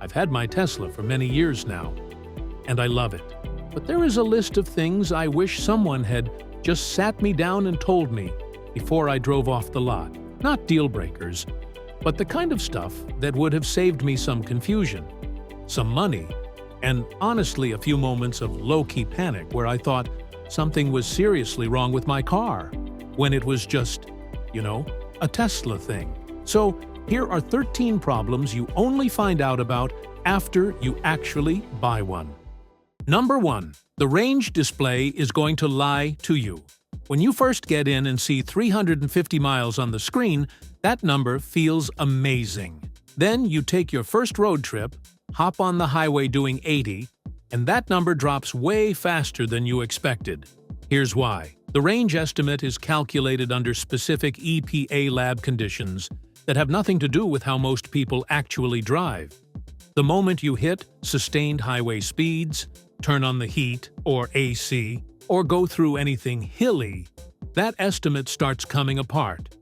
I've had my Tesla for many years now, and I love it. But there is a list of things I wish someone had just sat me down and told me before I drove off the lot. Not deal breakers, but the kind of stuff that would have saved me some confusion, some money, and honestly a few moments of low-key panic where I thought something was seriously wrong with my car, when it was just, a Tesla thing. So here are 13 problems you only find out about after you actually buy one. Number 1. The range display is going to lie to you. When you first get in and see 350 miles on the screen, that number feels amazing. Then you take your first road trip, hop on the highway doing 80, and that number drops way faster than you expected. Here's why. The range estimate is calculated under specific EPA lab conditions that have nothing to do with how most people actually drive. The moment you hit sustained highway speeds, turn on the heat or AC, or go through anything hilly, that estimate starts coming apart.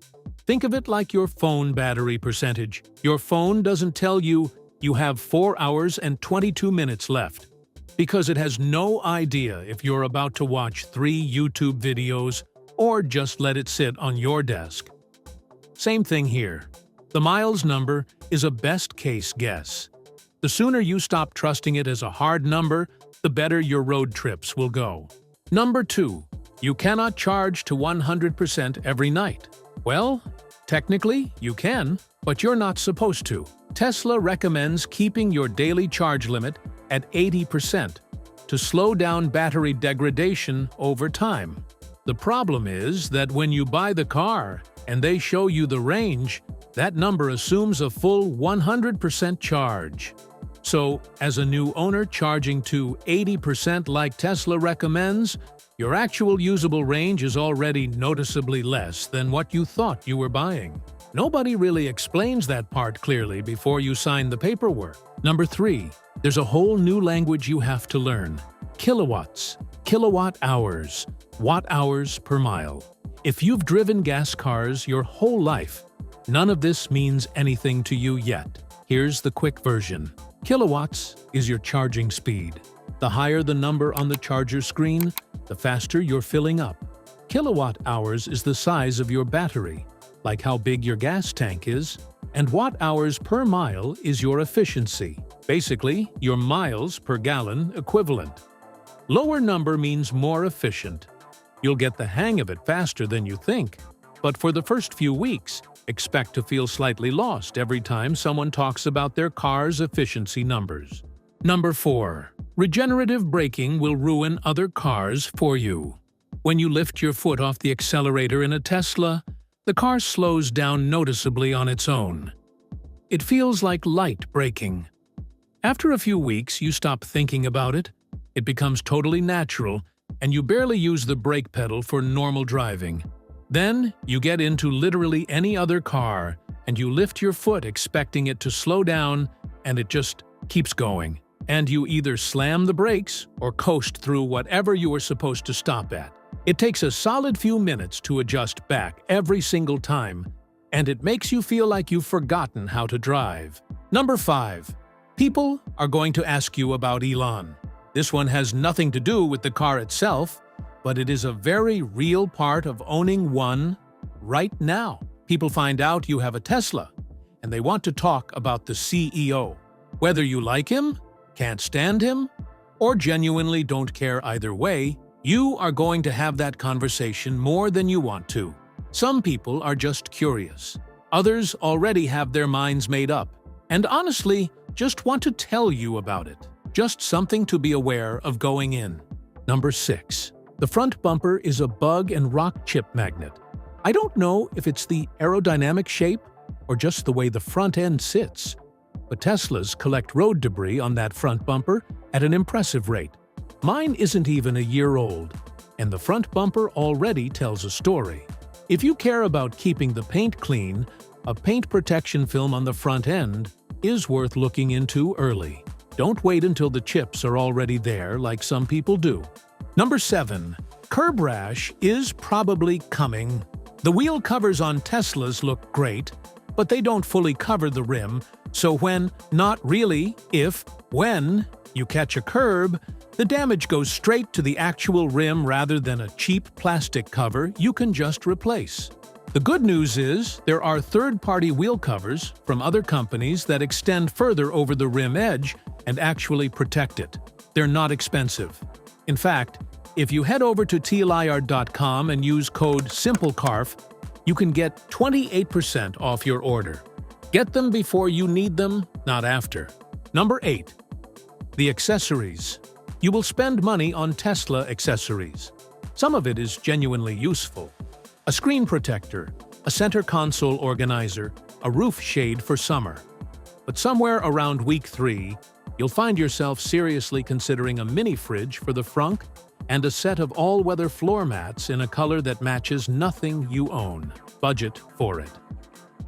Think of it like your phone battery percentage. Your phone doesn't tell you you have 4 hours and 22 minutes left, because it has no idea if you're about to watch 3 YouTube videos or just let it sit on your desk. Same thing here. The miles number is a best-case guess. The sooner you stop trusting it as a hard number, the better your road trips will go. Number 2. You cannot charge to 100% every night. Well, technically, you can, but you're not supposed to. Tesla recommends keeping your daily charge limit at 80% to slow down battery degradation over time. The problem is that when you buy the car and they show you the range, that number assumes a full 100% charge. So, as a new owner charging to 80% like Tesla recommends, your actual usable range is already noticeably less than what you thought you were buying. Nobody really explains that part clearly before you sign the paperwork. Number 3. There's a whole new language you have to learn. Kilowatts, kilowatt hours, watt hours per mile. If you've driven gas cars your whole life, none of this means anything to you yet. Here's the quick version. Kilowatts is your charging speed. The higher the number on the charger screen, the faster you're filling up. Kilowatt hours is the size of your battery, like how big your gas tank is, and watt hours per mile is your efficiency, basically your miles per gallon equivalent. Lower number means more efficient. You'll get the hang of it faster than you think, but for the first few weeks, expect to feel slightly lost every time someone talks about their car's efficiency numbers. Number 4. Regenerative braking will ruin other cars for you. When you lift your foot off the accelerator in a Tesla, the car slows down noticeably on its own. It feels like light braking. After a few weeks, you stop thinking about it, it becomes totally natural, and you barely use the brake pedal for normal driving. Then, you get into literally any other car, and you lift your foot expecting it to slow down, and it just keeps going. And you either slam the brakes or coast through whatever you were supposed to stop at. It takes a solid few minutes to adjust back every single time, and it makes you feel like you've forgotten how to drive. Number 5. People are going to ask you about Elon. This one has nothing to do with the car itself, but it is a very real part of owning one right now. People find out you have a Tesla, and they want to talk about the CEO. Whether you like him, can't stand him, or genuinely don't care either way, you are going to have that conversation more than you want to. Some people are just curious. Others already have their minds made up, and honestly, just want to tell you about it. Just something to be aware of going in. Number 6. The front bumper is a bug and rock chip magnet. I don't know if it's the aerodynamic shape or just the way the front end sits, but Teslas collect road debris on that front bumper at an impressive rate. Mine isn't even a year old, and the front bumper already tells a story. If you care about keeping the paint clean, a paint protection film on the front end is worth looking into early. Don't wait until the chips are already there like some people do. Number 7. Curb rash is probably coming. The wheel covers on Teslas look great, but they don't fully cover the rim, So not really, when you catch a curb, the damage goes straight to the actual rim rather than a cheap plastic cover you can just replace. The good news is there are third-party wheel covers from other companies that extend further over the rim edge and actually protect it. They're not expensive. In fact, if you head over to tlir.com and use code SIMPLECARF, you can get 28% off your order. Get them before you need them, not after. Number 8. The accessories. You will spend money on Tesla accessories. Some of it is genuinely useful. A screen protector, a center console organizer, a roof shade for summer. But somewhere around week 3, you'll find yourself seriously considering a mini fridge for the frunk and a set of all-weather floor mats in a color that matches nothing you own. Budget for it.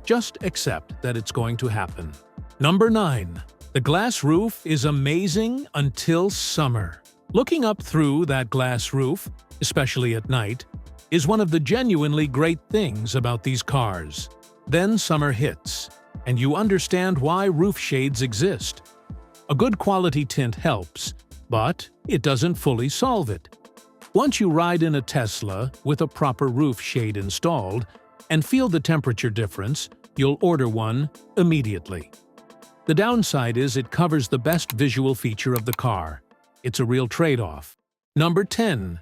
Just accept that it's going to happen. Number 9. The glass roof is amazing until summer. Looking up through that glass roof, especially at night, is one of the genuinely great things about these cars. Then summer hits, and you understand why roof shades exist. A good quality tint helps, but it doesn't fully solve it. Once you ride in a Tesla with a proper roof shade installed and feel the temperature difference, you'll order one immediately. The downside is it covers the best visual feature of the car. It's a real trade-off. Number 10.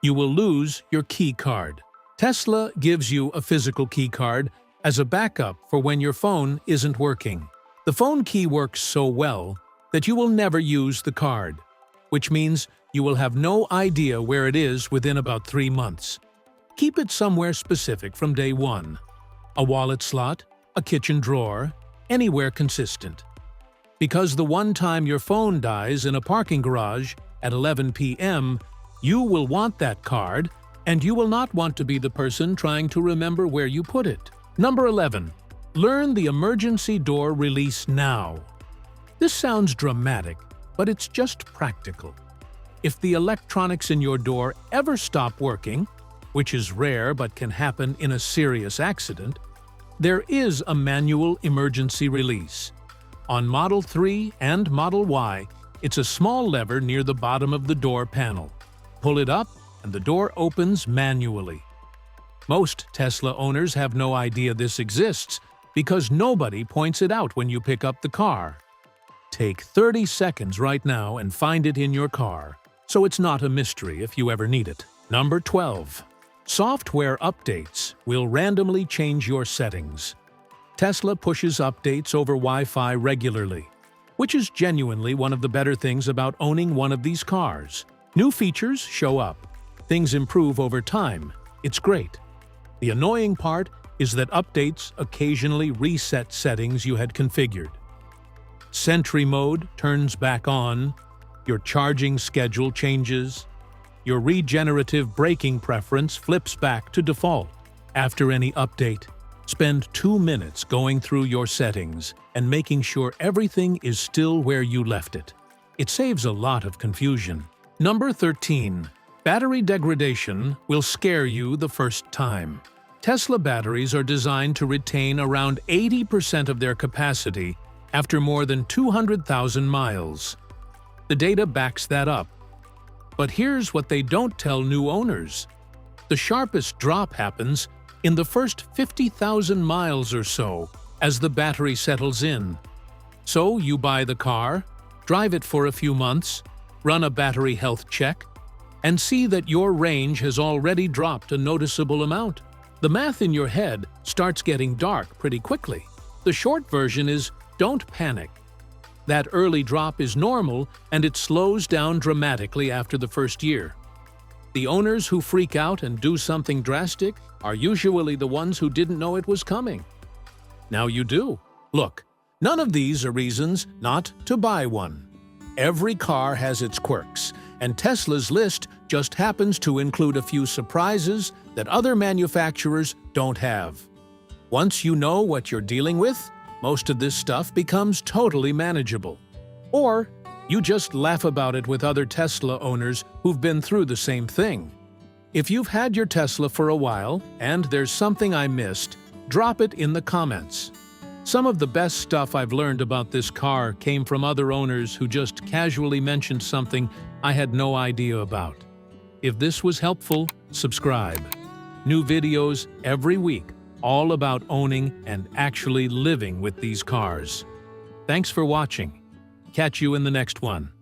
You will lose your key card. Tesla gives you a physical key card as a backup for when your phone isn't working. The phone key works so well that you will never use the card, which means you will have no idea where it is within about 3 months. Keep it somewhere specific from day one. A wallet slot, a kitchen drawer, anywhere consistent. Because the one time your phone dies in a parking garage at 11 p.m., you will want that card, and you will not want to be the person trying to remember where you put it. Number 11. Learn the emergency door release now. This sounds dramatic, but it's just practical. If the electronics in your door ever stop working, which is rare but can happen in a serious accident, there is a manual emergency release. On Model 3 and Model Y, it's a small lever near the bottom of the door panel. Pull it up, and the door opens manually. Most Tesla owners have no idea this exists because nobody points it out when you pick up the car. Take 30 seconds right now and find it in your car, so it's not a mystery if you ever need it. Number 12. Software updates will randomly change your settings. Tesla pushes updates over Wi-Fi regularly, which is genuinely one of the better things about owning one of these cars. New features show up. Things improve over time. It's great. The annoying part is that updates occasionally reset settings you had configured. Sentry mode turns back on, your charging schedule changes, your regenerative braking preference flips back to default. After any update, spend 2 minutes going through your settings and making sure everything is still where you left it. It saves a lot of confusion. Number 13. Battery degradation will scare you the first time. Tesla batteries are designed to retain around 80% of their capacity after more than 200,000 miles. The data backs that up. But here's what they don't tell new owners. The sharpest drop happens in the first 50,000 miles or so as the battery settles in. So you buy the car, drive it for a few months, run a battery health check, and see that your range has already dropped a noticeable amount. The math in your head starts getting dark pretty quickly. The short version is, don't panic. That early drop is normal, and it slows down dramatically after the first year. The owners who freak out and do something drastic are usually the ones who didn't know it was coming. Now you do. Look, none of these are reasons not to buy one. Every car has its quirks, and Tesla's list just happens to include a few surprises that other manufacturers don't have. Once you know what you're dealing with, most of this stuff becomes totally manageable. Or you just laugh about it with other Tesla owners who've been through the same thing. If you've had your Tesla for a while and there's something I missed, drop it in the comments. Some of the best stuff I've learned about this car came from other owners who just casually mentioned something I had no idea about. If this was helpful, subscribe. New videos every week, all about owning and actually living with these cars. Thanks for watching. Catch you in the next one.